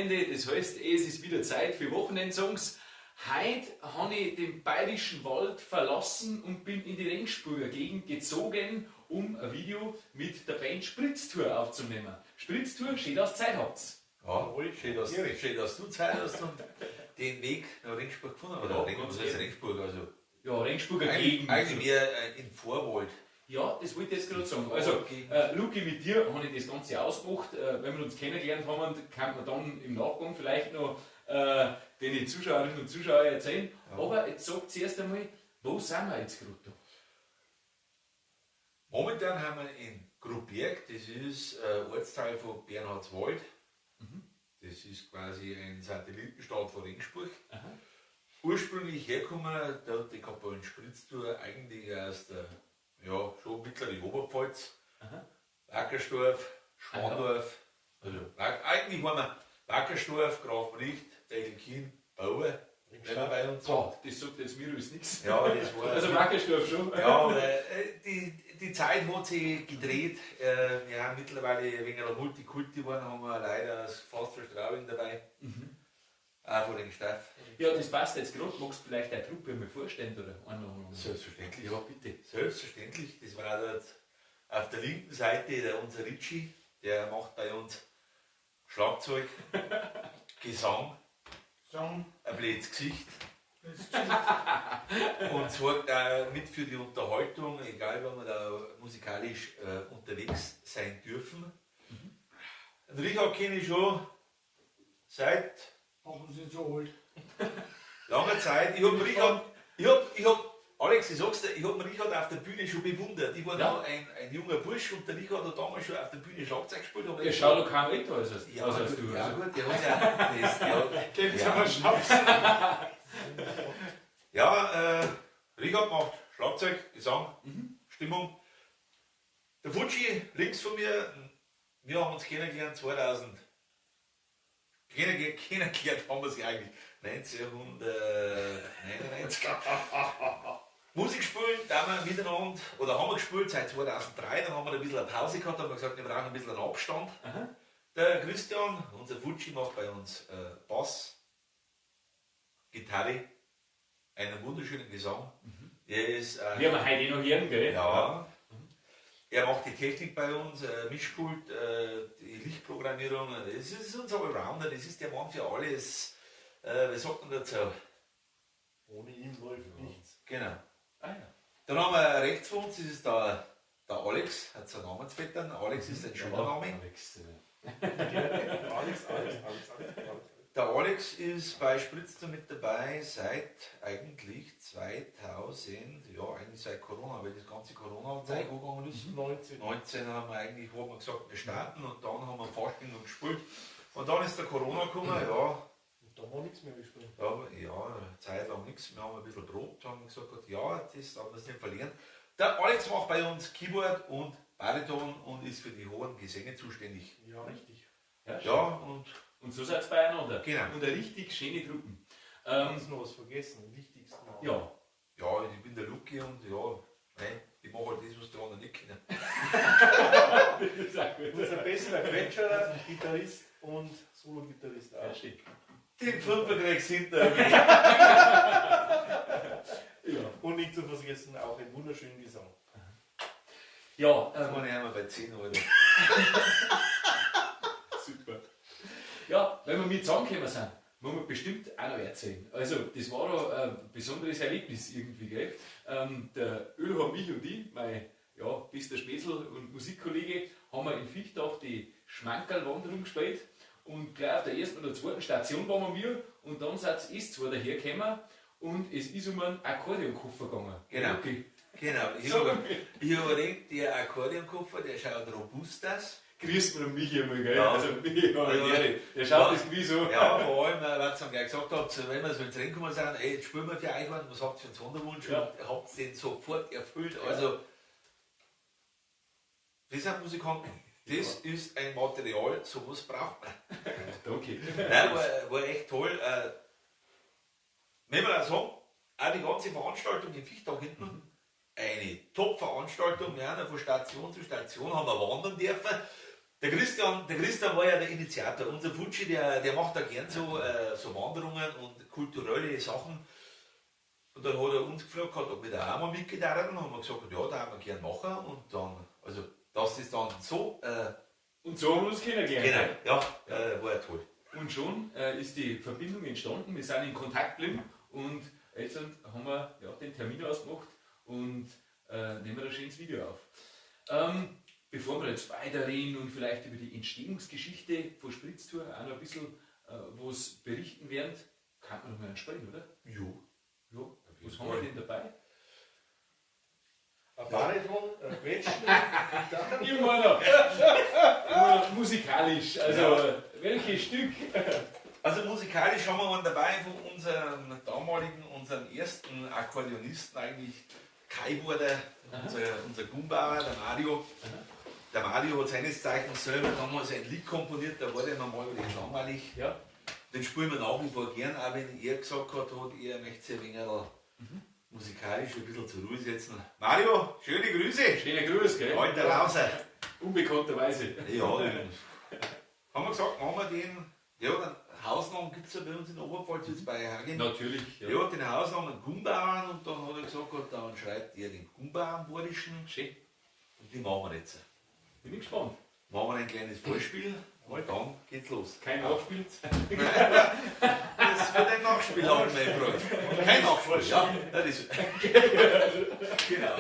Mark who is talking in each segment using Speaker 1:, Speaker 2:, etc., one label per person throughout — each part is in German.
Speaker 1: Wochenende, das heißt, es ist wieder Zeit für Wochenendsongs. Heute habe ich den bayerischen Wald verlassen und bin in die Regensburger Gegend gezogen, um ein Video mit der Band Spritztour aufzunehmen. Spritztour, schön, dass ihr Zeit habt.
Speaker 2: Ja, schön, dass du Zeit hast und den Weg nach Regensburg gefunden hast. Oder was heißt Regensburg? Also
Speaker 1: ja, Regensburger Gegend.
Speaker 2: Eigentlich mehr in Vorwald.
Speaker 1: Ja, das wollte ich jetzt gerade sagen. Also, Luki, mit dir habe ich das Ganze ausgemacht. Wenn wir uns kennengelernt haben, kann man dann im Nachgang vielleicht noch den Zuschauerinnen und Zuschauern erzählen. Ja. Aber jetzt sagt zuerst einmal, wo sind wir jetzt gerade da?
Speaker 2: Momentan haben wir in Grubberg, das ist ein Ortsteil von Bernhardswald. Das ist quasi ein Satellitenstaat von Regensburg. Aha. Ursprünglich herkommen, da hat die Kapellen Spritztour eigentlich aus der schon mittlere Oberpfalz, Wackersdorf, Schwandorf, also eigentlich waren wir Wackersdorf, Grafenricht, Deilkien, Bauer, wenn wir bei uns
Speaker 1: waren. Das sagt jetzt mir ist nichts.
Speaker 2: Ja, das war.
Speaker 1: Also Wackersdorf schon.
Speaker 2: Ja, die Zeit hat sich gedreht. Wir haben mittlerweile wegen einer Multikulti geworden, haben wir leider fast für Straubing dabei. Auch von den Staff.
Speaker 1: Ja, das passt jetzt gerade. Magst du vielleicht eine Truppe mal vorstellen? Oder
Speaker 2: Selbstverständlich, ja bitte. Selbstverständlich. Das war auch dort auf der linken Seite unser Ritchie, der macht bei uns Schlagzeug, Gesang, ein blödes Gesicht. Und sorgt auch mit für die Unterhaltung, egal wenn wir da musikalisch unterwegs sein dürfen. Den Richard kenne ich schon seit langer Zeit. Alex, ich sag's dir, ich habe Richard auf der Bühne schon bewundert. Ich war noch ein junger Bursch und der Richard hat damals schon auf der Bühne Schlagzeug gespielt.
Speaker 1: Ja, schau doch kein älter als du.
Speaker 2: Ja, gut, der hat ja Richard macht Schlagzeug, Gesang, Stimmung. Der Futschi links von mir, wir haben uns kennengelernt 2000. Kennengelernt haben wir sie eigentlich 1999. Musik spielen, da wir miteinander, oder haben wir gespielt seit 2003, dann haben wir ein bisschen eine Pause gehabt, haben wir gesagt, wir brauchen ein bisschen einen Abstand. Der Christian, unser Futschi, macht bei uns Bass, Gitarre, einen wunderschönen Gesang. Der ist,
Speaker 1: wir haben heute noch hören, gell?
Speaker 2: Ja. Er macht die Technik bei uns, Mischpult, die Lichtprogrammierung. Das ist unser Allrounder, das ist der Mann für alles. Was sagt man dazu?
Speaker 3: Ohne ihn läuft nichts.
Speaker 2: Genau. Dann haben wir rechts von uns, das ist der Alex, hat seinen Namensvettern. Alex ist ein schöner Name.
Speaker 3: Alex.
Speaker 2: Der Alex ist bei Spritztour mit dabei seit eigentlich 2000, ja eigentlich seit Corona, weil das ganze Corona-Zeit angegangen ist. 19 haben wir eigentlich, haben wir gesagt, wir starten und dann haben wir Fasching und gespielt. Und dann ist der Corona gekommen, ja.
Speaker 3: Und da war nichts mehr gespielt.
Speaker 2: Ja, eine Zeit lang nichts, wir haben ein bisschen probt, haben gesagt, ja, das haben wir nicht verlieren. Der Alex macht bei uns Keyboard und Bariton und ist für die hohen Gesänge zuständig.
Speaker 3: Ja, richtig.
Speaker 2: Ja,
Speaker 1: und so seid ihr beieinander.
Speaker 2: Genau.
Speaker 1: Und eine richtig schöne Truppen.
Speaker 3: Hast du noch was vergessen? Das Wichtigste.
Speaker 1: Ja,
Speaker 2: ich bin der Luki und ich mache halt das, was die anderen nicht kennen.
Speaker 3: Unser bester Quetscherer, Gitarrist und Solo-Gitarrist auch.
Speaker 2: Den Fünfer kriegst du hinter mir.
Speaker 3: Und nicht zu vergessen, auch einen wunderschönen Gesang.
Speaker 1: Ja,
Speaker 2: das meine ich einmal bei 10 Euro.
Speaker 1: Super. Ja, wenn wir mit zusammengekommen sind, muss man bestimmt auch noch erzählen. Also, das war doch ein besonderes Erlebnis irgendwie, gell? Der Ölham, mich und ich, mein bester Spätzl und Musikkollege, haben wir in Fichtach die Schmankerl-Wanderung gespielt und gleich auf der ersten oder zweiten Station waren wir und dann sind es zwar dahergekommen und es ist um einen Akkordeonkoffer gegangen.
Speaker 2: Genau.
Speaker 1: Okay.
Speaker 2: Genau. Ich habe überlegt, der Akkordeonkoffer, der schaut robust aus.
Speaker 1: Grüßt man mich einmal, gell?
Speaker 2: Ja.
Speaker 1: Also, der schaut das wie so.
Speaker 2: Ja, vor allem, weil ihr gleich gesagt habt, wenn wir so ins Rennen gekommen sind, jetzt spielen wir für euch einen, was habt ihr für einen Sonderwunsch?
Speaker 1: Ja.
Speaker 2: Und habt den sofort erfüllt. Also, das sind Musikanten. Das ist ein Material, sowas braucht man.
Speaker 1: Danke.
Speaker 2: Nein, war echt toll. Wenn wir auch sagen, auch die ganze Veranstaltung in Fichtach hinten, eine Top-Veranstaltung. Wir haben von Station zu Station haben wir wandern dürfen. Der Christian war ja der Initiator. Unser Futschi, der macht da gern so Wanderungen und kulturelle Sachen. Und dann hat er uns gefragt, ob wir da auch mal mitgedacht haben. Haben wir gesagt, ja, da haben wir gern machen. Und dann, also, das ist dann so.
Speaker 1: Und so haben wir uns kennengelernt.
Speaker 2: Genau, ja, war ja toll.
Speaker 1: Und schon ist die Verbindung entstanden, wir sind in Kontakt geblieben und jetzt haben wir den Termin ausgemacht und nehmen wir ein schönes Video auf. Bevor wir jetzt weiterreden und vielleicht über die Entstehungsgeschichte von Spritztour auch noch ein bisschen was berichten werden, kann man noch mal ansprechen, oder?
Speaker 2: Jo.
Speaker 1: Ja. Was haben wir denn dabei?
Speaker 3: Ein Bariton, ein Quetschen
Speaker 1: Immer noch musikalisch, also welches Stück?
Speaker 2: Also musikalisch haben wir einen dabei von unserem ersten Akkordeonisten eigentlich, Kai wurde, unser Gumbauer, der Mario. Der Mario hat seines Zeichens selber damals ein Lied komponiert, da war der normal recht langweilig.
Speaker 1: Ja.
Speaker 2: Den spielen wir nach wie vor gern, auch wenn er gesagt hat, er möchte sich ein wenig musikalisch ein bisschen zur Ruhe setzen. Mario, schöne Grüße!
Speaker 1: Schöner Gruß, gell?
Speaker 2: Alter Lauser!
Speaker 1: Unbekannterweise.
Speaker 2: Ja, haben wir gesagt, machen wir den, ja, den Hausnamen gibt es ja bei uns in Oberpfalz jetzt bei Hagen.
Speaker 1: Natürlich.
Speaker 2: Ja, den Hausnamen Gumbauern und dann hat er gesagt, dann schreibt er den Gumbauern-Bordischen
Speaker 1: Schön.
Speaker 2: und die machen wir jetzt.
Speaker 1: Bin ich gespannt.
Speaker 2: Machen wir ein kleines Vorspiel und dann geht's los.
Speaker 1: Kein Aufspiel.
Speaker 2: Das wird ein Nachspiel haben, mein Freund. Kein Nachspiel, ja. Das ist, genau.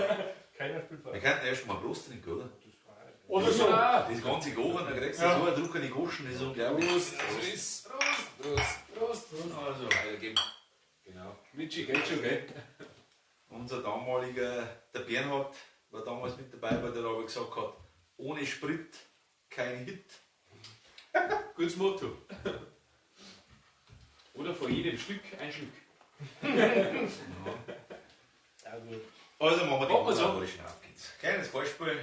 Speaker 3: Keiner spielt
Speaker 2: Wir
Speaker 3: falsch.
Speaker 2: könnten erst mal Prost trinken, oder?
Speaker 3: Oder so.
Speaker 1: Ja.
Speaker 2: Das ganze Gochen, dann kriegst du
Speaker 3: Ja.
Speaker 2: so einen Druck an die Goschen, das ist unglaublich.
Speaker 1: Prost.
Speaker 2: Also weitergeben.
Speaker 1: Genau. Mitschi, geht schon, gell?
Speaker 2: Unser damaliger, der Bernhard, war damals mit dabei, weil der aber gesagt hat, ohne Sprit kein Hit.
Speaker 1: Gutes Motto. Oder vor jedem Stück ein Stück.
Speaker 3: Ja, gut.
Speaker 2: Also machen wir
Speaker 1: Machen wir
Speaker 2: den
Speaker 1: so.
Speaker 2: Goschen auf geht's. Kleines Vorspiel.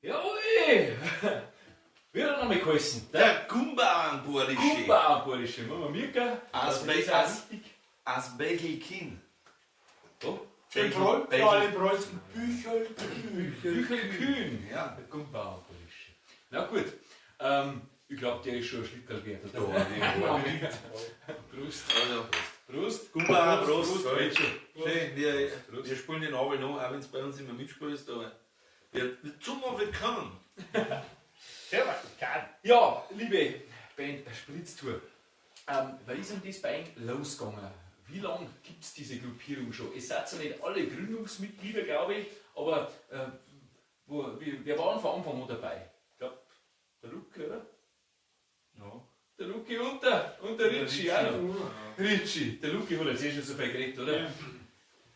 Speaker 1: Jawohl! Wie hat er nochmal geheißen?
Speaker 2: Der Gumbauernbordische.
Speaker 1: Gumbauernbordische. Mama Mirka.
Speaker 2: Aus Bechelkin.
Speaker 1: Oh,
Speaker 3: Den Troll, für alle Preußen, Bücher.
Speaker 1: Büchel Kühn.
Speaker 2: Ja.
Speaker 1: Der Gumbauernbordische. Na gut. Ich glaube, der ist schon ein Schlitterl wert,
Speaker 2: Da,
Speaker 1: oder?
Speaker 2: Prost.
Speaker 1: Prost.
Speaker 2: Also,
Speaker 1: Prost.
Speaker 2: Gumba, Prost.
Speaker 1: Prost.
Speaker 2: Schön, wir spielen den Abend noch, auch wenn es bei uns immer mitspielst, aber wir zum Willkommen.
Speaker 3: Servus, Kahn.
Speaker 1: Ja, liebe Band Spritztour, wann ist denn das bei euch losgegangen? Wie lange gibt es diese Gruppierung schon? Es sind ja nicht alle Gründungsmitglieder, glaube ich, aber wer war von Anfang an dabei? Ich glaube, der Luki, oder?
Speaker 2: Ja.
Speaker 1: Der Luki und der Ritchie auch noch. Ritchie, der Luki hat jetzt schon so viel geredet, oder?
Speaker 3: Ja.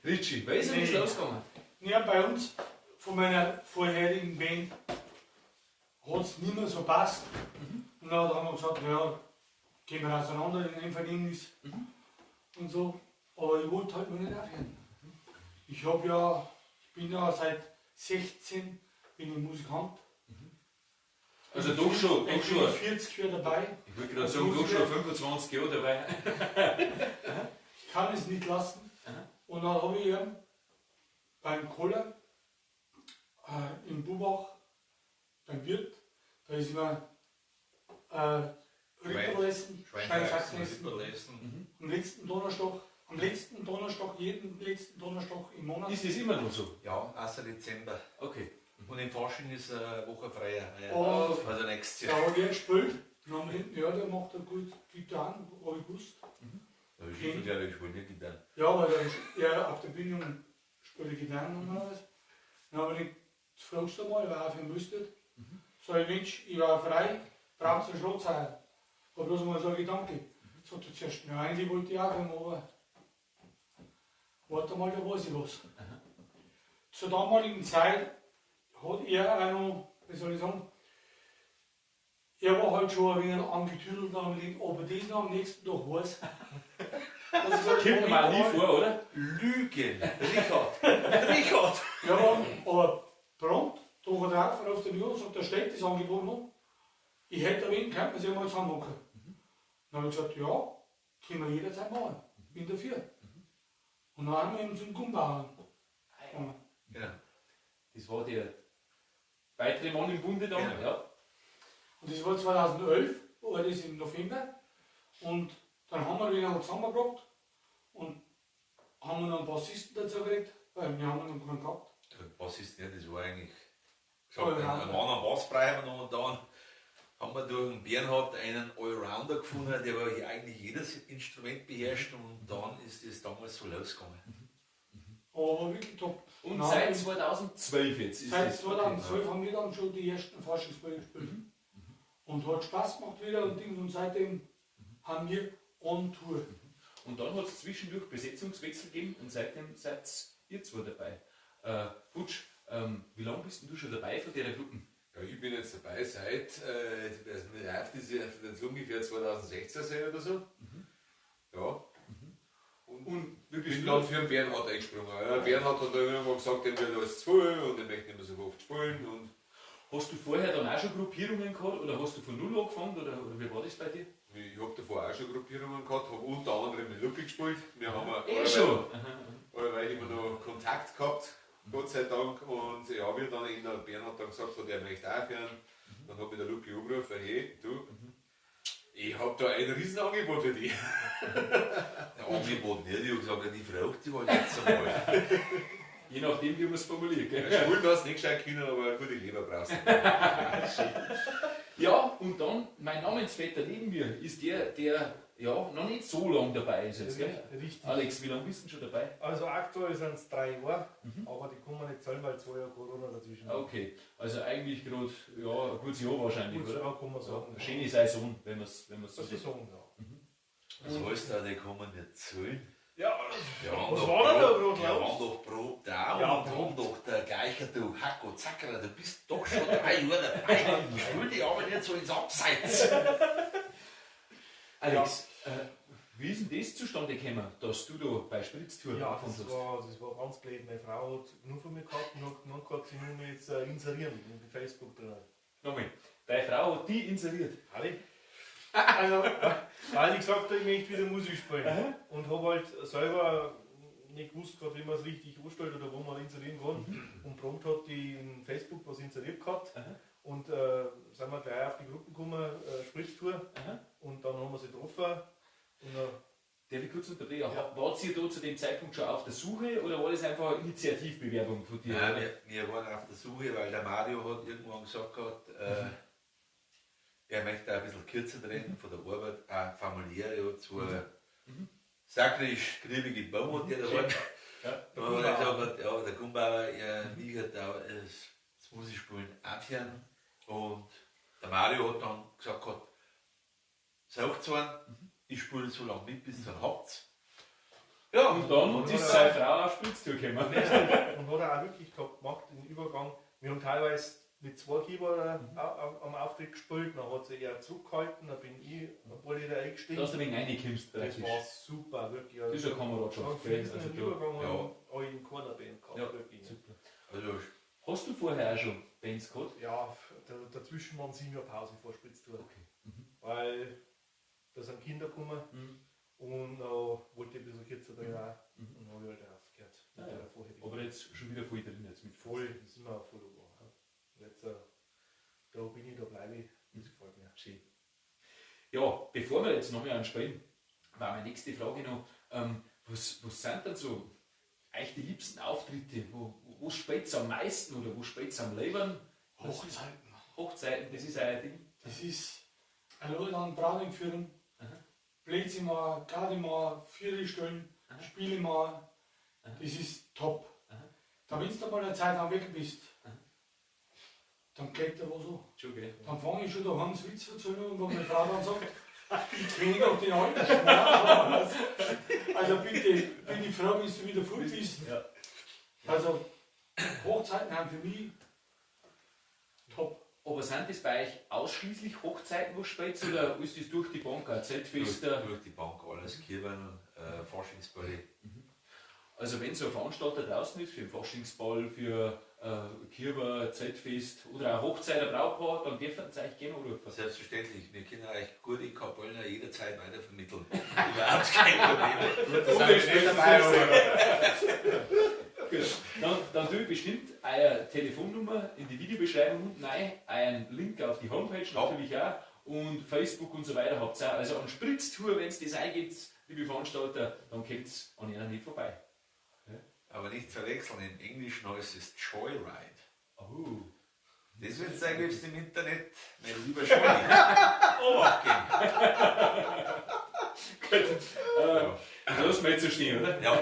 Speaker 1: Ritchie, wann ist denn das losgegangen?
Speaker 3: Ja, bei uns, von meiner vorherigen Band, hat es nicht mehr so passt. Und dann haben wir gesagt, ja, gehen wir auseinander in ein Verhältnis und so. Aber ich wollte halt noch nicht aufhören. Ich bin ja seit 16 bin ich Musikant.
Speaker 1: Also doch schon,
Speaker 3: Ich bin 40 Jahre dabei.
Speaker 1: Ich würde gerade sagen, doch schon 25 Jahre dabei.
Speaker 3: Ich kann es nicht lassen.
Speaker 1: Aha.
Speaker 3: Und dann habe ich ihn beim Kohler in Bubach, beim Wirt, da ist immer Ritterlessen, Schweinsachsessen. Am letzten Donnerstag, jeden letzten Donnerstag im Monat.
Speaker 1: Ist das immer noch so?
Speaker 2: Ja, 1. Dezember.
Speaker 1: Okay.
Speaker 2: Und im Fasching ist eine Woche freier.
Speaker 3: Und
Speaker 2: Also nächstes
Speaker 3: da
Speaker 2: Jahr.
Speaker 3: habe ich gespielt. Dann haben wir hinten, ja, der macht eine gut Gitarre, habe ich gewusst.
Speaker 2: Da ist schon der gespielt, nicht Gitarre.
Speaker 3: Ja, weil er auf der Bühne spielt Gitarre normalerweise. Dann habe ich gefragt einmal, wer aufhören müsste. Sag ich, Mensch, ich war frei, brauchst du einen Schlagzeuger? Habe bloß mal so einen Gedanke. Sagt er zuerst, ja, eigentlich wollte ich aufhören, aber warte mal, da weiß ich was. Zur damaligen Zeit hat er auch noch, wie soll ich sagen, er war halt schon ein wenig angetüdelt, aber das noch am nächsten Tag weiß.
Speaker 1: Kommt mir mal nie vor, oder?
Speaker 2: Lügen! Richard!
Speaker 3: Ja, aber prompt, Tag drauf, auf den Jahr, sagt, da steht das Angebot noch. Ich hätte erwähnt, könnte man sich mal zusammenmachen. Dann habe ich gesagt, ja, können wir jederzeit machen. Bin dafür. Und dann haben wir ihn zum Gumbauern.
Speaker 2: Genau.
Speaker 1: Das war der weitere Mann im Bunde dann.
Speaker 2: Genau.
Speaker 1: Ja.
Speaker 3: Und das war 2011, war das im November. Und dann haben wir wieder zusammengebracht und haben noch einen Bassisten dazu gekriegt, weil wir haben noch keinen gehabt.
Speaker 2: Was ist nicht, das war eigentlich gesagt, ein Mann am Bass brauchen wir noch und dann haben wir durch den Bernhard einen Allrounder gefunden, der war hier eigentlich jedes Instrument beherrscht und dann ist das damals so losgegangen.
Speaker 3: Aber wirklich top.
Speaker 1: Und
Speaker 3: Nein,
Speaker 1: seit 2012 jetzt ist
Speaker 3: Seit
Speaker 1: das.
Speaker 3: 2012 haben wir dann schon die ersten Forschungsspiele gespielt. Und hat Spaß gemacht wieder und Ding. Und seitdem haben wir on Tour.
Speaker 1: Und dann hat es zwischendurch Besetzungswechsel gegeben und seitdem seid ihr zwei dabei. Butsch, wie lange bist denn du schon dabei von der Gruppe?
Speaker 4: Ja, ich bin jetzt dabei seit, das jetzt ungefähr 2016 sein oder so. Ja. Und ich bin dann für den Bernhard eingesprungen. Ja, Bernhard hat dann irgendwann gesagt, dem wird alles zu viel und den möchte nicht mehr so oft spielen. Und
Speaker 1: Hast du vorher dann auch schon Gruppierungen gehabt oder hast du von Null angefangen oder wie war das bei dir?
Speaker 4: ich habe davor auch schon Gruppierungen gehabt, habe unter anderem mit Lucky gespielt. Wir haben
Speaker 1: Schon!
Speaker 4: allweil immer noch Kontakt gehabt, Gott sei Dank. Und ja, wie dann der Bernhard dann gesagt hat, er möchte aufhören, dann habe ich der Lucky angerufen, hey, du, ich habe da ein Riesenangebot für dich.
Speaker 2: Der Angebot nicht, ich habe gesagt, die fragt die halt jetzt einmal.
Speaker 1: Je nachdem, wie man es formuliert. Gell?
Speaker 4: Ja, Schwul hast du nicht gescheit können, aber eine gute Leber brauchst du.
Speaker 1: Ja, und dann, mein Namensvetter neben mir ist der ja noch nicht so lange dabei ist jetzt. Gell?
Speaker 3: Richtig.
Speaker 1: Alex, wie lange bist du schon dabei?
Speaker 3: Also aktuell sind es 3 Jahre, aber die kommen nicht zählen, weil 2 Jahre Corona dazwischen.
Speaker 1: Okay, also eigentlich gerade ja, ein gutes Jahr wahrscheinlich,
Speaker 3: Gut,
Speaker 1: oder?
Speaker 3: ja, kann man sagen.
Speaker 1: Eine schöne Saison, wenn man es so
Speaker 3: Das
Speaker 1: sieht.
Speaker 3: ist sagen, ja.
Speaker 2: Das heißt auch, die kommen nicht zählen.
Speaker 3: Ja,
Speaker 2: Wir haben
Speaker 3: was
Speaker 2: doch
Speaker 3: war denn da
Speaker 2: Probe-
Speaker 3: gerade
Speaker 2: Wir
Speaker 3: los?
Speaker 2: haben doch Probe da
Speaker 3: Ja,
Speaker 2: und haben doch der gleiche, du Hacko Zackerl, du bist doch schon 3 Jahre dabei. Ich will dich aber nicht so ins Abseits.
Speaker 1: Alex, wie ist denn das zustande gekommen, dass du da bei Spritztour
Speaker 3: Ja,
Speaker 1: angefangen
Speaker 3: das war ganz blöd. Meine Frau hat genug von mir gehabt und hat gemeint, gehabt, sie muss mich jetzt inserieren in Facebook drin.
Speaker 1: Nochmal, deine Frau hat die inseriert.
Speaker 3: Alle? Also, weil ich gesagt habe, ich möchte wieder Musik spielen. Und habe halt selber nicht gewusst, grad, wie man es richtig anstellt oder wo man inserieren kann. Und prompt hat die in Facebook was inseriert gehabt. Und sind wir gleich auf die Gruppe gekommen,
Speaker 1: unterbrechen. Wart ihr da zu dem Zeitpunkt schon auf der Suche oder war das einfach eine Initiativbewerbung von dir?
Speaker 2: Nein, wir waren auf der Suche, weil der Mario hat irgendwann gesagt gehabt, er möchte auch ein bisschen kürzer treten von der Arbeit, auch familiär, ja, zwei sakrisch griebige Bauern, die da waren.
Speaker 3: Ja,
Speaker 2: Da hat er gesagt, ja, der Gumbauer, mich hat auch das Musikspielen aufhören. Und der Mario hat dann gesagt, sagt einen, ich spiele so lange mit, bis ihr ihn habt. Ja,
Speaker 1: Und dann ist seine Frau auf Spitztour gekommen.
Speaker 5: Und hat er auch wirklich gemacht, den Übergang. Wir haben teilweise mit 2 Keyboardern am Auftritt gespielt, dann hat sie eher zurückgehalten, dann bin ich, obwohl ich da eingestiegen.
Speaker 1: Da hast du ein wenig reingekommst
Speaker 5: Das
Speaker 1: praktisch.
Speaker 5: war super, wirklich.
Speaker 1: Das ist eine Kameradschaft.
Speaker 5: Für
Speaker 1: gell?
Speaker 5: diesen
Speaker 1: Also da-
Speaker 5: Übergang
Speaker 2: ja.
Speaker 5: habe ich in keiner Band gehabt,
Speaker 1: Ja,
Speaker 5: wirklich.
Speaker 1: super.
Speaker 2: also
Speaker 1: Hast du vorher auch schon Bands gehabt?
Speaker 5: Ja, dazwischen waren 7 Jahre Pause vor Spitztour.
Speaker 1: Okay.
Speaker 5: Weil da sind Kinder gekommen und wollte ich ein bisschen kürzer drin auch. Und dann habe ich halt aufgehört.
Speaker 1: Ah,
Speaker 5: Mit
Speaker 1: ja.
Speaker 5: der vorherigen.
Speaker 1: Aber jetzt schon wieder voll drin jetzt mit
Speaker 5: Voll, das sind wir auch voll über. Und jetzt, da bin ich, da bleibe ich. Das gefällt mir.
Speaker 1: Schön. Ja, bevor wir jetzt nochmal anspielen, war meine nächste Frage noch, was sind denn so euch die liebsten Auftritte? Wo spielt es am meisten oder wo spielt es am liebsten?
Speaker 3: Hochzeiten.
Speaker 1: Hochzeiten, das ist euer Ding.
Speaker 3: Das ist ein Leute an Brating führen,
Speaker 1: Aha.
Speaker 3: Plätze machen, Garde machen, Viere stellen,
Speaker 1: Aha.
Speaker 3: Spiele machen.
Speaker 1: Aha.
Speaker 3: Das ist top.
Speaker 1: Aha.
Speaker 3: Da wenn du mal eine Zeit lang weg bist,
Speaker 1: Aha.
Speaker 3: dann geht da was an.
Speaker 1: Schon, gell?
Speaker 3: Dann fange ich schon daheim das Witz zu erzählen und wenn meine Frau dann sagt, ich kenne doch den alten Schmerz. Also bitte, bin ich froh, wenn du wieder fort bist.
Speaker 1: Ja.
Speaker 3: Also Hochzeiten haben für mich top.
Speaker 1: Aber sind das bei euch ausschließlich Hochzeiten, wo spielt oder ist das durch die Bank auch Zeltfeste?
Speaker 2: durch die Bank alles, Kirchen, Faschingsbälle.
Speaker 1: Also wenn so ein Veranstalter draußen ist, für den Faschingsball, für Kirber, Zeltfest oder auch Hochzeit, ein Brautpaar, dann dürfen sie euch gerne anrufen.
Speaker 2: Selbstverständlich, wir können euch gute Kapellen jederzeit weitervermitteln. Überhaupt kein Problem.
Speaker 1: Das
Speaker 2: sind wir schnell dabei,
Speaker 1: Dann tue ich bestimmt eure Telefonnummer in die Videobeschreibung unten rein, einen Link auf die Homepage natürlich auch und Facebook und so weiter habt ihr auch. Also an Spritztour, wenn es das eingeht, liebe Veranstalter, dann kommt es an ihnen nicht vorbei.
Speaker 2: Aber nicht verwechseln, im Englischen heißt es Joyride.
Speaker 1: Oh.
Speaker 2: Das wird sein, gibt es im Internet, mein lieber Johnny. Obacht geben.
Speaker 1: Lass mal jetzt so stehen, oder?
Speaker 2: Ja,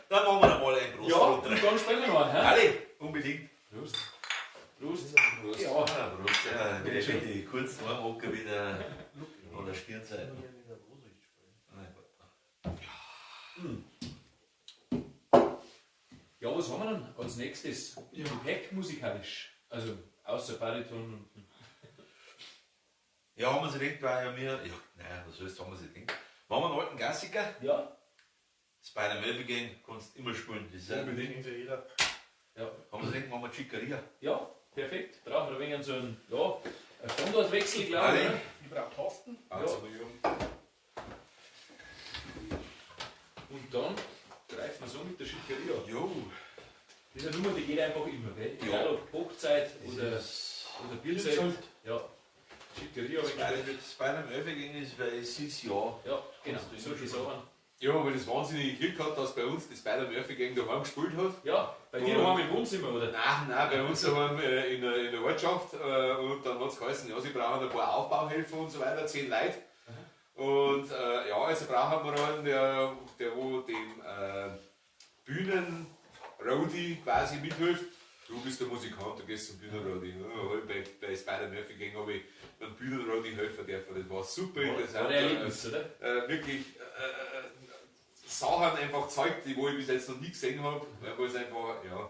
Speaker 2: dann machen wir mal einen Prost
Speaker 1: Ja, und
Speaker 2: runter.
Speaker 1: dann spielen wir noch einen. Hä?
Speaker 2: Alle, unbedingt.
Speaker 1: Prost. Prost.
Speaker 2: Prost.
Speaker 1: Ja.
Speaker 2: Prost. Ja, wenn ich die kurzen Armhocker wieder an der Stirnseite.
Speaker 1: Ja, was haben wir dann als nächstes?
Speaker 3: Ja.
Speaker 1: Gepäck musikalisch. Also außer Bariton und.
Speaker 2: Ja, haben wir sie gedacht, weil ja wir, ja, nein, was heißt, haben wir sie gedacht. Machen wir einen alten Klassiker.
Speaker 1: Ja,
Speaker 2: Spider-Man Gang kannst du immer spielen. Das ist ein,
Speaker 1: unbedingt.
Speaker 5: Kennt ja jeder.
Speaker 1: Ja.
Speaker 2: haben wir sie gedacht, machen wir Chicaria.
Speaker 1: Ja, perfekt. Brauchen wir ein wenig so einen, ja, einen Standardwechsel, glaube ich.
Speaker 2: Alle.
Speaker 1: oder?
Speaker 5: Ich brauche Tasten.
Speaker 2: Also,
Speaker 1: Und dann greifen wir so mit der Schickeria.
Speaker 2: Jo,
Speaker 1: Das ist eine Nummer, die geht einfach immer, gell?
Speaker 2: Ja.
Speaker 1: Egal ob Hochzeit oder
Speaker 2: das
Speaker 1: Bierzeit.
Speaker 3: Halt.
Speaker 1: Ja. Schickeria, wenn ich
Speaker 2: Spider-Man Gang ist, weil es ist ja.
Speaker 1: ja, genau, solche Sachen.
Speaker 4: Ja, aber das wahnsinnige Glück gehabt, dass bei uns die Spider-Murphy-Gang daheim gespielt hat.
Speaker 1: Ja, bei dir daheim im Wohnzimmer, oder?
Speaker 4: Nein, bei uns daheim in der Ortschaft. Und dann hat es geheißen, ja, sie brauchen ein paar Aufbauhelfer und so weiter, 10 Leute. Und ja, also brauchen wir einen, der wo dem Bühnenroadie quasi mithilft. Du bist der Musikant, du gehst zum Bühnenroadie. Ja, bei Spider-Murphy-Gang habe ich einen Bühnenroadie helfen dürfen. Das war super interessant.
Speaker 1: War ein Erlebnis, oder?
Speaker 4: Wirklich Sachen einfach gezeigt, die wo ich bis jetzt noch nie gesehen habe, weil es einfach, ja,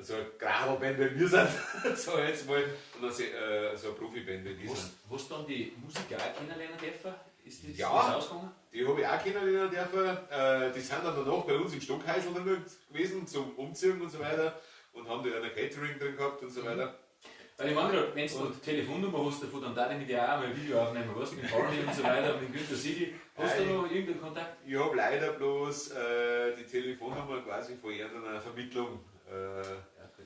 Speaker 4: so eine Gradelband, wie wir sind, so jetzt mal, und dann so eine Profiband, wie die sind.
Speaker 1: Hast du dann die Musiker auch kennenlernen dürfen? Ist das,
Speaker 4: Ja.
Speaker 1: das ausgegangen?
Speaker 4: Die habe ich auch kennenlernen dürfen. Die sind dann danach bei uns im Stockhäusl drin gewesen, zum Umziehen und so weiter, und haben da eine Catering drin gehabt und so weiter.
Speaker 1: Weil ich meine gerade, wenn du die Telefonnummer hast davon, dann darf ich mit dir auch mal ein Video aufnehmen, was mit Barney und so weiter und mit Günter Sigi. Hast du noch irgendeinen Kontakt?
Speaker 4: Ich habe leider bloß die Telefonnummer quasi von irgendeiner Vermittlung.
Speaker 1: Ja, gut.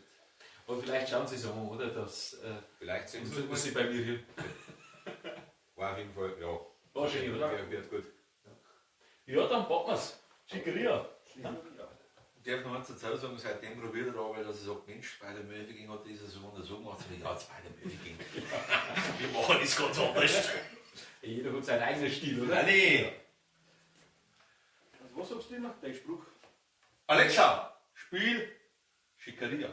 Speaker 1: Aber vielleicht schauen sie es an, oder? Dass,
Speaker 4: Vielleicht sehen sie
Speaker 1: muss
Speaker 4: es
Speaker 1: ich bei mir hier.
Speaker 4: War auf jeden Fall, ja.
Speaker 1: Wahrscheinlich, oder?
Speaker 4: Wird gut.
Speaker 1: Ja, dann packen wir's. Schickeria.
Speaker 2: Ich darf noch eins dazu sagen, seitdem probiert er auch, weil er sagt, Mensch, bei der Möwiging hat dieser so und so gemacht. Ja, jetzt bei der Möwiging. Wir machen das ganz anders.
Speaker 1: Jeder hat seinen eigenen Stil, oder?
Speaker 2: Nee.
Speaker 6: Also was sagst du immer? Dein Spruch?
Speaker 2: Alexa, spiel Schickeria.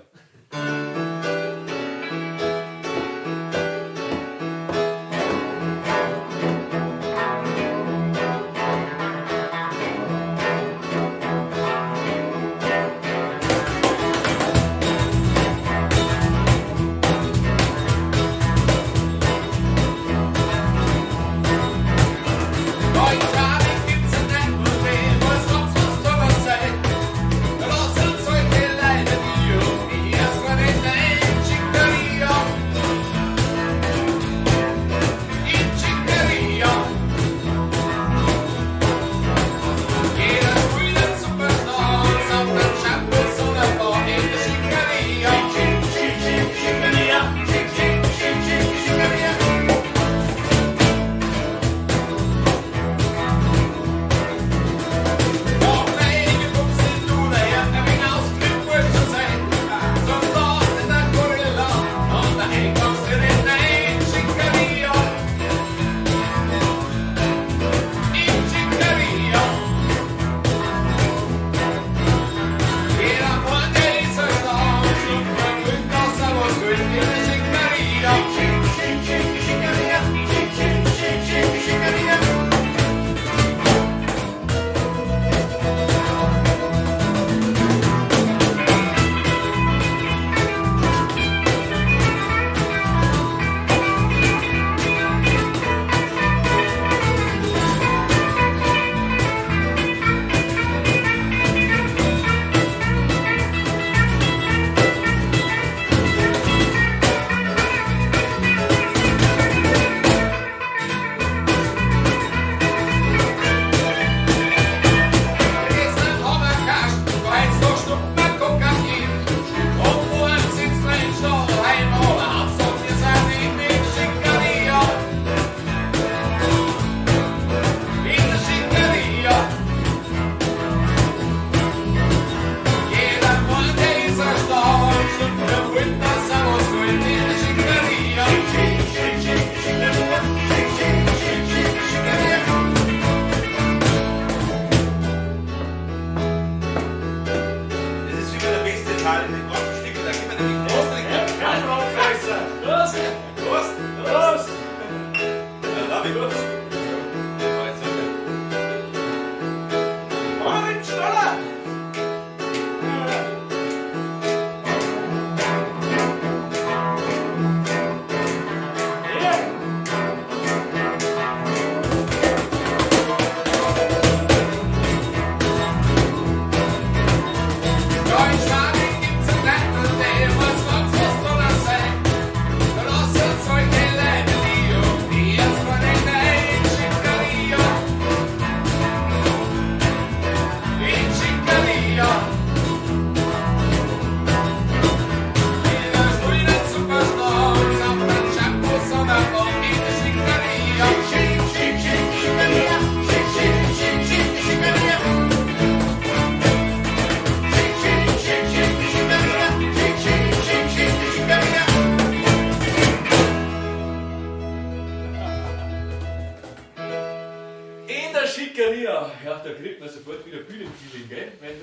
Speaker 1: Schickeria, ja, da kriegt man sofort wieder Bühnenfeeling, gell? Wenn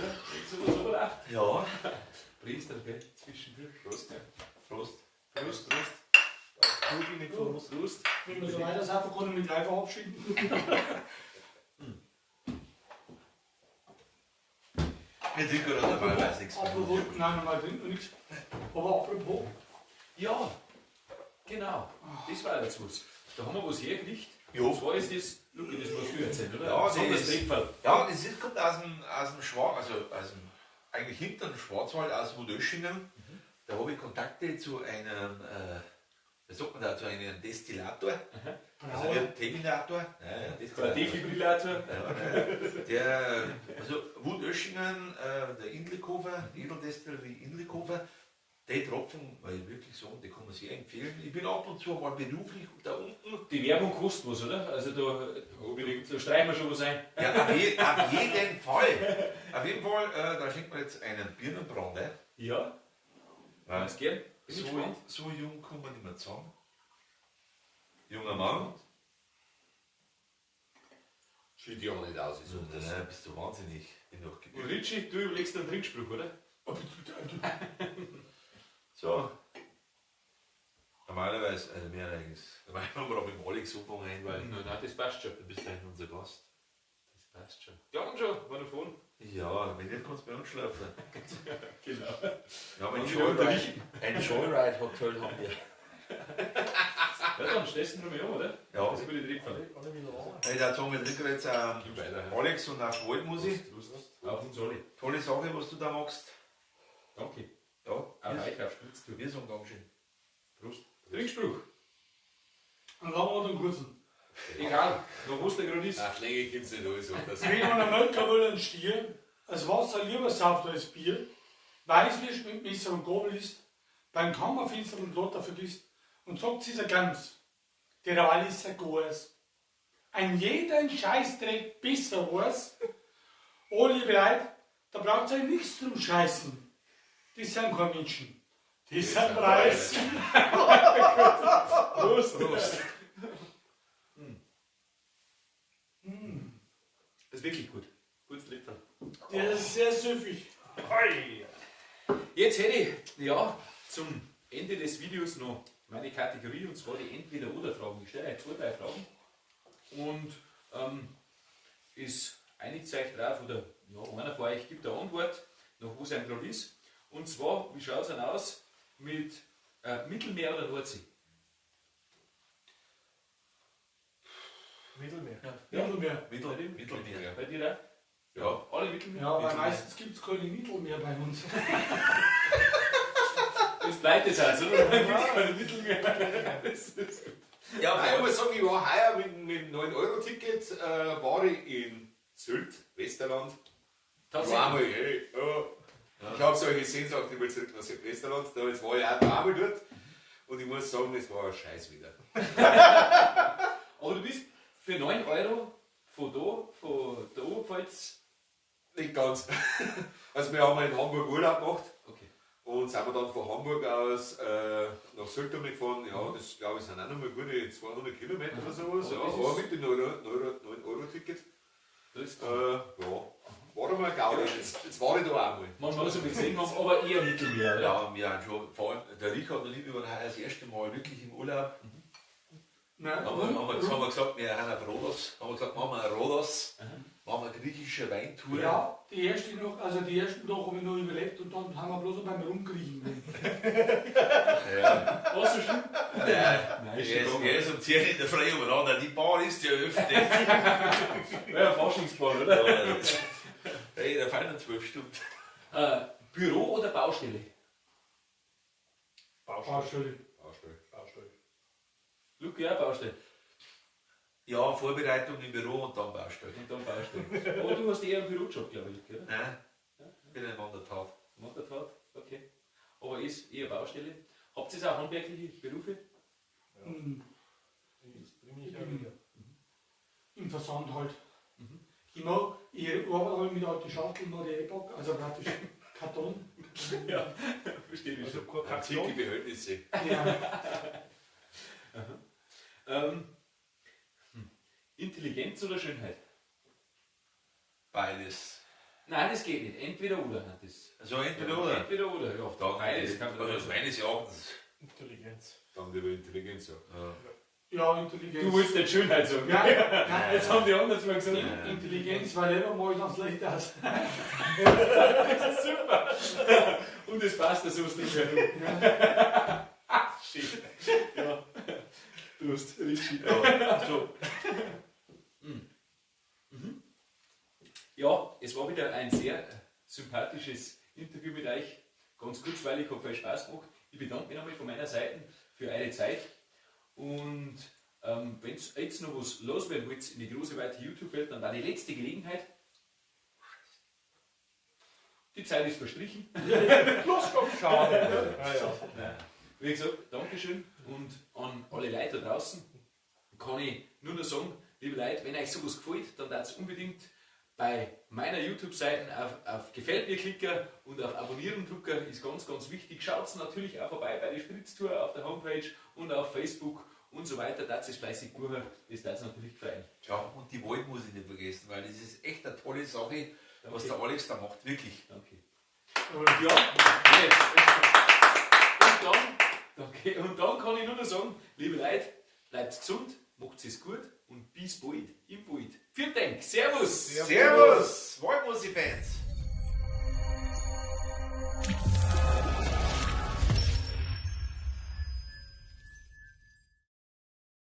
Speaker 1: sowas überläuft.
Speaker 2: Ja.
Speaker 1: Priester, gell? Zwischendurch. Prost, ja.
Speaker 2: Prost.
Speaker 1: Prost, Prost.
Speaker 3: Prost.
Speaker 1: Prost.
Speaker 3: Wenn wir so weiter sind, kann ich mich gleich verabschieden.
Speaker 2: Wir trinken gerade normalerweise nichts.
Speaker 3: Apropos, nein, normal trinken wir nichts. Aber apropos,
Speaker 1: Ja, genau. Das war jetzt was. Da haben wir was hergekriegt.
Speaker 2: Ja.
Speaker 1: Was war jetzt das? Luki, das musst du erzählen, oder?
Speaker 2: Ja,
Speaker 1: so
Speaker 2: das
Speaker 1: das Trinkfall.
Speaker 2: Ja, das ist, kommt aus dem Schwarz, also aus dem, eigentlich hinter dem Schwarzwald, aus Wudöschingen. Da habe ich Kontakte zu einem, wie sagt man da, zu einem Destillator, also ein Terminator,
Speaker 1: Ein Defibrillator.
Speaker 2: Also Wudöschingen, der Indlikofer, Edeldestillerie Indlikofer, Die Tropfen, weil ich wirklich sagen, die kann man sehr empfehlen. Ich bin ab und zu mal beruflich da unten.
Speaker 1: Die Werbung kostet was, oder? Also da streichen wir schon was ein.
Speaker 2: Ja, auf jeden Fall. Auf jeden Fall, da schenkt man jetzt einen Birnenbrand.
Speaker 1: Ja,
Speaker 2: Weil
Speaker 1: ganz gern. Bin ich gespannt.
Speaker 2: so jung kommen wir nicht mehr zusammen. Junger Mann.
Speaker 4: Sieht ja auch nicht aus, wie so das.
Speaker 2: Nein, bist du wahnsinnig. Bin noch
Speaker 1: Und
Speaker 2: gebürtig.
Speaker 1: Richie, du überlegst einen Trinkspruch, oder?
Speaker 2: So. Normalerweise, normalerweise haben wir auch mit dem Alex angefangen, weil
Speaker 1: Nein, das passt schon.
Speaker 2: du bist eigentlich unser Gast.
Speaker 1: Das passt schon. Die haben schon, war davon.
Speaker 2: Ja, wenn nicht, kannst du bei uns schlafen.
Speaker 1: Genau.
Speaker 2: Wir haben
Speaker 1: Und wieder
Speaker 2: ein Joyride-Hotel haben wir.
Speaker 1: Ja, dann stellst du noch mal an, oder?
Speaker 2: Ja.
Speaker 1: Das ist eine gute Triebfahrt.
Speaker 2: Ich würde sagen, wir trinken jetzt
Speaker 4: Gib weiter. Ja.
Speaker 2: Alex und auf Waldmusik.
Speaker 1: Auf uns alle.
Speaker 2: Tolle Sache, was du da machst.
Speaker 1: Danke.
Speaker 2: Ja,
Speaker 1: Auf euch auf Spritz.
Speaker 2: wir sagen Dankeschön.
Speaker 1: Prost. Trinkspruch.
Speaker 3: Einen langen oder einen kurzen.
Speaker 1: Egal, noch was der gerade ist.
Speaker 4: Ach, Länge gibt es nicht alles. Das
Speaker 3: Wenn man einen Melker will, einen Stier, das Wasser lieber sauft als Bier, Weißwürst mit Messer und Gabel ist, beim Kammerfenster und Lotter vergisst und sagt sie ist Gans, der alles ein Goes. Ein jeder einen Scheißdreck besser weiß, alle bereit, da braucht ihr nichts drum scheißen. Das sind keine Menschen, das sind Preis.
Speaker 1: Prost. Prost. Das ist wirklich gut. Gutes Triebfahrt.
Speaker 3: Der ist sehr süffig.
Speaker 1: Jetzt hätte ich, ja, zum Ende des Videos noch meine Kategorie, und zwar die Entweder-Oder-Fragen. Ich stelle euch 2, 3 Fragen und es einigt euch drauf, oder ja, einer von euch gibt eine Antwort, nach wo sein gerade ist. Und zwar, wie schaut es denn aus mit Mittelmeer oder Nordsee?
Speaker 5: Mittelmeer.
Speaker 3: Mittelmeer.
Speaker 2: Mittelmeer.
Speaker 1: Bei dir auch?
Speaker 2: Ja.
Speaker 1: Alle Mittelmeer?
Speaker 3: Ja, weil
Speaker 1: Mittelmeer.
Speaker 3: meistens gibt es keine Mittelmeer bei uns.
Speaker 1: Das bleibt jetzt also, oder? Dann gibt es keine Mittelmeer. Das ist gut.
Speaker 4: Ja, auf einmal sagen, ich war heuer mit dem 9-Euro-Ticket, war ich in Sylt, Westerland.
Speaker 1: Tatsächlich.
Speaker 4: Einmal, hey, ich habe solche Sehnsucht, ich will zurück nach Südwesterland, da jetzt war ich auch einmal dort und ich muss sagen, das war ein Scheiß wieder.
Speaker 1: Aber du bist für 9 Euro von der Oberpfalz.
Speaker 4: Nicht ganz. Also wir haben in Hamburg Urlaub gemacht
Speaker 1: Okay.
Speaker 4: und sind wir dann von Hamburg aus nach Sylt gefahren. Ja, das glaube ich sind auch noch mal gute 200 Kilometer oder sowas. Ja,
Speaker 1: Aber das
Speaker 4: aber
Speaker 1: ist-
Speaker 4: mit dem 9-Euro-Ticket.
Speaker 1: Das ist
Speaker 4: Ja, war einmal Gaudi. Jetzt war ich da auch mal.
Speaker 1: man muss ein bisschen gesehen haben, aber eher Mittelmeer. Oder?
Speaker 2: Ja, wir haben schon, vor allem der Richard und ich, wir waren heuer das erste Mal wirklich im Urlaub.
Speaker 3: Nein,
Speaker 2: Haben wir gesagt, wir haben auf Rhodos, haben wir gesagt, machen wir einen Rhodos, machen wir eine griechische Weintour.
Speaker 3: ja, die ersten Tage habe ich noch überlebt und dann haben wir bloß noch beim Rumkriechen.
Speaker 2: Ja.
Speaker 1: Was so schlimm?
Speaker 2: Nein,
Speaker 1: ist
Speaker 2: er
Speaker 1: schon
Speaker 2: ist um 10 in der Früh umeinander, die Bar ist ja öffnet.
Speaker 1: Ja, Forschungsball, oder?
Speaker 2: Hey, da fallen 12 Stunden.
Speaker 1: Büro oder Baustelle?
Speaker 3: Baustelle.
Speaker 1: Luke, ja, Baustelle.
Speaker 2: Ja, Vorbereitung im Büro und dann Baustelle.
Speaker 1: Und dann Baustelle. Aber du hast eher einen Bürojob, glaube ich, oder?
Speaker 2: Nein, ich bin ein Mann der Tat.
Speaker 1: Motorrad, okay. Aber ist eher Baustelle. Habt ihr auch handwerkliche Berufe?
Speaker 3: Mhm.
Speaker 5: Industriemechaniker. weniger.
Speaker 3: Im Versand halt. Ich arbeite halt mit alten Schachteln oder Epoch, also praktisch Karton.
Speaker 1: Ja, verstehe ich
Speaker 5: Also
Speaker 1: schon.
Speaker 5: keine
Speaker 4: Antike
Speaker 5: Karton.
Speaker 4: Behältnisse.
Speaker 3: Ja.
Speaker 1: Intelligenz oder Schönheit?
Speaker 2: Beides.
Speaker 1: Nein, das geht nicht. Entweder oder. Hat das.
Speaker 2: Also entweder oder.
Speaker 1: Entweder oder, ja.
Speaker 2: Dann
Speaker 1: Beides kann man
Speaker 2: also meines Erachtens.
Speaker 5: Intelligenz.
Speaker 4: Dann lieber Intelligenz. Ja.
Speaker 3: Ja, Intelligenz.
Speaker 1: Du willst nicht Schönheit sagen.
Speaker 3: Ja, nein,
Speaker 1: Jetzt haben die anderen mal gesagt.
Speaker 3: Intelligenz, weil immer mal ganz leicht aus.
Speaker 1: Super. Und es passt, dass sowas nicht mehr. Shit. Ja. Du hast richtig.
Speaker 2: Ja, so.
Speaker 1: Ja, es war wieder ein sehr sympathisches Interview mit euch. Ganz kurzweilig, hat viel Spaß gemacht. Ich bedanke mich nochmal von meiner Seite für eure Zeit. Und wenn ihr jetzt noch was loswerden wollt in die große weite YouTube-Welt, dann war die letzte Gelegenheit. Die Zeit ist verstrichen.
Speaker 5: Los, komm, schade.
Speaker 1: Nein. Wie gesagt, Dankeschön und an alle Leute da draußen kann ich nur noch sagen, liebe Leute, wenn euch sowas gefällt, dann darf ihr unbedingt bei meiner YouTube-Seite auf Gefällt mir klicken und auf Abonnieren drücken, ist ganz, ganz wichtig. Schaut natürlich auch vorbei bei der Spritztour auf der Homepage und auf Facebook und so weiter. Das ist fleißig buchen, das darf es natürlich freuen.
Speaker 2: Ja, und die Wald muss ich nicht vergessen, weil das ist echt eine tolle Sache, was der Alex da macht, wirklich.
Speaker 1: Danke. Ja, und dann kann ich nur noch sagen, liebe Leute, bleibt gesund, macht es gut und bis bald im Wald. Vielen Dank, Servus!
Speaker 2: Servus, Waldmusik-Fans!